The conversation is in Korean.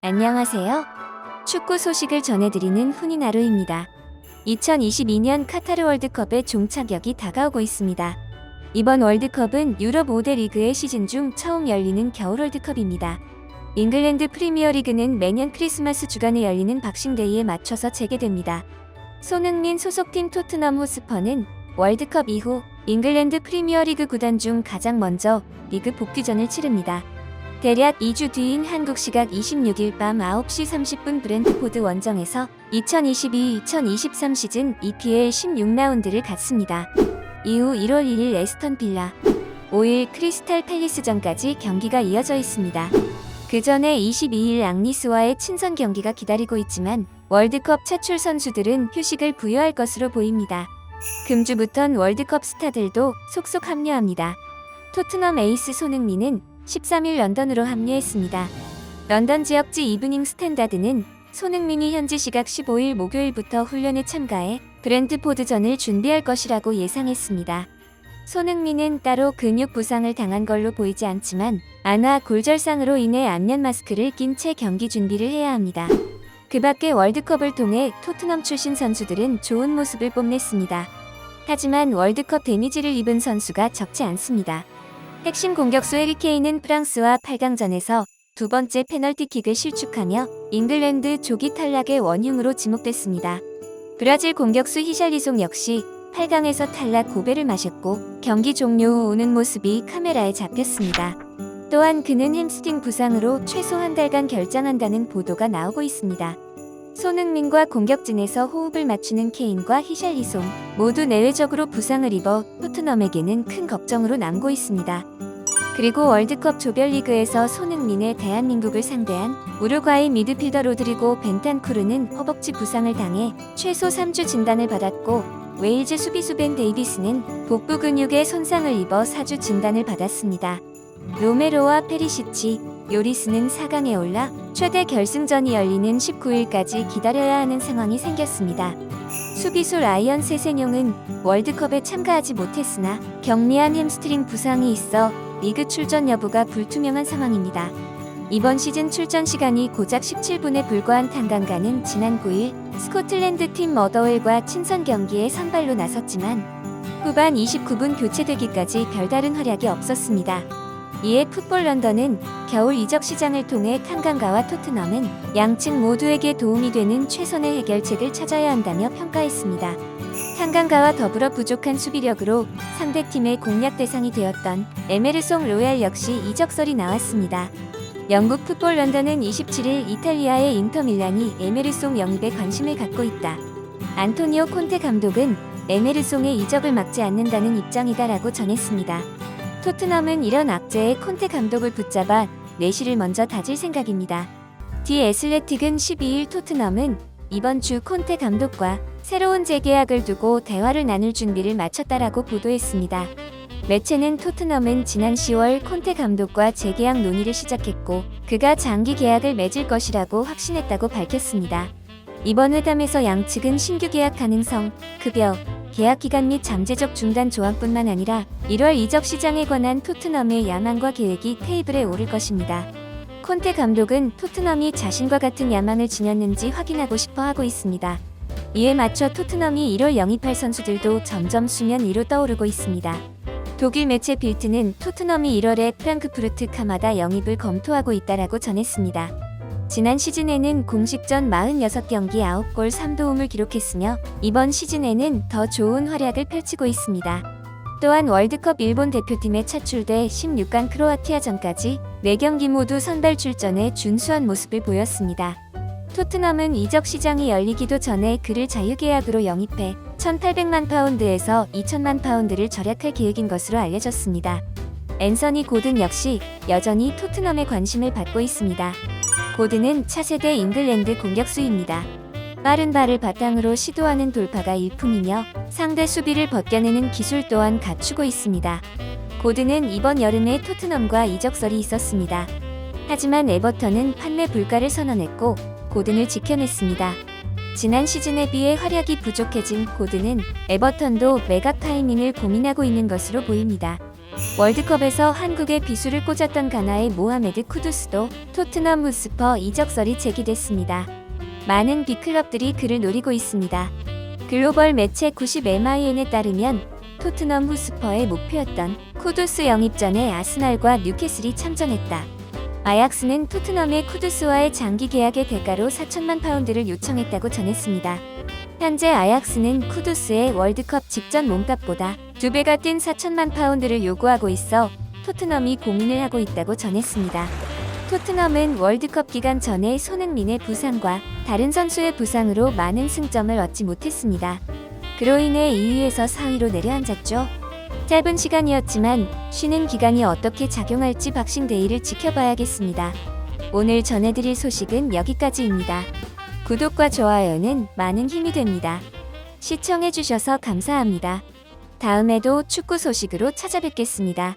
안녕하세요. 축구 소식을 전해드리는 훈이나루입니다. 2022년 카타르 월드컵의 종착역이 다가오고 있습니다. 이번 월드컵은 유럽 5대 리그의 시즌 중 처음 열리는 겨울 월드컵입니다. 잉글랜드 프리미어리그는 매년 크리스마스 주간에 열리는 박싱데이에 맞춰서 재개됩니다. 손흥민 소속팀 토트넘 호스퍼는 월드컵 이후 잉글랜드 프리미어리그 구단 중 가장 먼저 리그 복귀전을 치릅니다. 대략 2주 뒤인 한국 시각 26일 밤 9시 30분 브렌트포드 원정에서 2022-2023 시즌 EPL 16라운드를 갖습니다. 이후 1월 1일 에스턴 빌라, 5일 크리스탈 팰리스전까지 경기가 이어져 있습니다. 그 전에 22일 앙리스와의 친선 경기가 기다리고 있지만 월드컵 차출 선수들은 휴식을 부여할 것으로 보입니다. 금주부턴 월드컵 스타들도 속속 합류합니다. 토트넘 에이스 손흥민은 13일 런던으로 합류했습니다. 런던 지역지 이브닝 스탠다드는 손흥민이 현지 시각 15일 목요일부터 훈련에 참가해 브렌트포드전을 준비할 것이라고 예상했습니다. 손흥민은 따로 근육 부상을 당한 걸로 보이지 않지만 안와 골절상으로 인해 안면 마스크를 낀 채 경기 준비를 해야 합니다. 그 밖에 월드컵을 통해 토트넘 출신 선수들은 좋은 모습을 뽐냈습니다. 하지만 월드컵 데미지를 입은 선수가 적지 않습니다. 핵심 공격수 해리 케인은 프랑스와 8강전에서 두 번째 페널티킥을 실축하며 잉글랜드 조기 탈락의 원흉으로 지목됐습니다. 브라질 공격수 히샬리송 역시 8강에서 탈락 고배를 마셨고 경기 종료 후 우는 모습이 카메라에 잡혔습니다. 또한 그는 햄스트링 부상으로 최소 한 달간 결장한다는 보도가 나오고 있습니다. 손흥민과 공격진에서 호흡을 맞추는 케인과 히샬리송 모두 내외적으로 부상을 입어 토트넘에게는 큰 걱정으로 남고 있습니다. 그리고 월드컵 조별리그에서 손흥민의 대한민국을 상대한 우루과이 미드필더 로드리고 벤탄쿠르는 허벅지 부상을 당해 최소 3주 진단을 받았고 웨일즈 수비수 벤 데이비스는 복부 근육에 손상을 입어 4주 진단을 받았습니다. 로메로와 페리시치, 요리스는 4강에 올라 최대 결승전이 열리는 19일까지 기다려야 하는 상황이 생겼습니다. 수비수 라이언 세세뇽은 월드컵에 참가하지 못했으나 경미한 햄스트링 부상이 있어 리그 출전 여부가 불투명한 상황입니다. 이번 시즌 출전 시간이 고작 17분에 불과한 탄강가는 지난 9일 스코틀랜드 팀 머더웰과 친선 경기에 선발로 나섰지만 후반 29분 교체되기까지 별다른 활약이 없었습니다. 이에 풋볼 런던은 겨울 이적 시장을 통해 탄강가와 토트넘은 양측 모두에게 도움이 되는 최선의 해결책을 찾아야 한다며 평가했습니다. 탄강가와 더불어 부족한 수비력으로 상대팀의 공략 대상이 되었던 에메르송 로얄 역시 이적설이 나왔습니다. 영국 풋볼 런던은 27일 이탈리아의 인터밀란이 에메르송 영입에 관심을 갖고 있다. 안토니오 콘테 감독은 에메르송의 이적을 막지 않는다는 입장이다라고 전했습니다. 토트넘은 이런 악재에 콘테 감독을 붙잡아 내실을 먼저 다질 생각입니다. 디 애슬레틱은 12일 토트넘은 이번 주 콘테 감독과 새로운 재계약을 두고 대화를 나눌 준비를 마쳤다라고 보도했습니다. 매체는 토트넘은 지난 10월 콘테 감독과 재계약 논의를 시작했고 그가 장기 계약을 맺을 것이라고 확신했다고 밝혔습니다. 이번 회담에서 양측은 신규 계약 가능성, 급여, 계약 기간 및 잠재적 중단 조항뿐만 아니라 1월 이적 시장에 관한 토트넘의 야망과 계획이 테이블에 오를 것입니다. 콘테 감독은 토트넘이 자신과 같은 야망을 지녔는지 확인하고 싶어 하고 있습니다. 이에 맞춰 토트넘이 1월 영입할 선수들도 점점 수면 위로 떠오르고 있습니다. 독일 매체 빌트는 토트넘이 1월에 프랑크푸르트 카마다 영입을 검토하고 있다라고 전했습니다. 지난 시즌에는 공식전 46경기 9골 3도움을 기록했으며 이번 시즌에는 더 좋은 활약을 펼치고 있습니다. 또한 월드컵 일본 대표팀에 차출돼 16강 크로아티아전까지 4경기 모두 선발 출전에 준수한 모습을 보였습니다. 토트넘은 이적 시장이 열리기도 전에 그를 자유계약으로 영입해 1,800만 파운드에서 2,000만 파운드를 절약할 계획인 것으로 알려졌습니다. 앤서니 고든 역시 여전히 토트넘의 관심을 받고 있습니다. 고든은 차세대 잉글랜드 공격수입니다. 빠른 발을 바탕으로 시도하는 돌파가 일품이며 상대 수비를 벗겨내는 기술 또한 갖추고 있습니다. 고든은 이번 여름에 토트넘과 이적설이 있었습니다. 하지만 에버턴은 판매 불가를 선언했고 고든을 지켜냈습니다. 지난 시즌에 비해 활약이 부족해진 고든은 에버턴도 매각 타이밍을 고민하고 있는 것으로 보입니다. 월드컵에서 한국의 비수를 꽂았던 가나의 모하메드 쿠두스도 토트넘 후스퍼 이적설이 제기됐습니다. 많은 빅클럽들이 그를 노리고 있습니다. 글로벌 매체 90MIN에 따르면 토트넘 후스퍼의 목표였던 쿠두스 영입 전에 아스날과 뉴캐슬이 참전했다. 아약스는 토트넘의 쿠두스와의 장기 계약의 대가로 4천만 파운드를 요청했다고 전했습니다. 현재 아약스는 쿠두스의 월드컵 직전 몸값보다 2배가 뛴 4천만 파운드를 요구하고 있어 토트넘이 고민을 하고 있다고 전했습니다. 토트넘은 월드컵 기간 전에 손흥민의 부상과 다른 선수의 부상으로 많은 승점을 얻지 못했습니다. 그로 인해 2위에서 4위로 내려앉았죠. 짧은 시간이었지만 쉬는 기간이 어떻게 작용할지 박싱데이를 지켜봐야겠습니다. 오늘 전해드릴 소식은 여기까지입니다. 구독과 좋아요는 많은 힘이 됩니다. 시청해주셔서 감사합니다. 다음에도 축구 소식으로 찾아뵙겠습니다.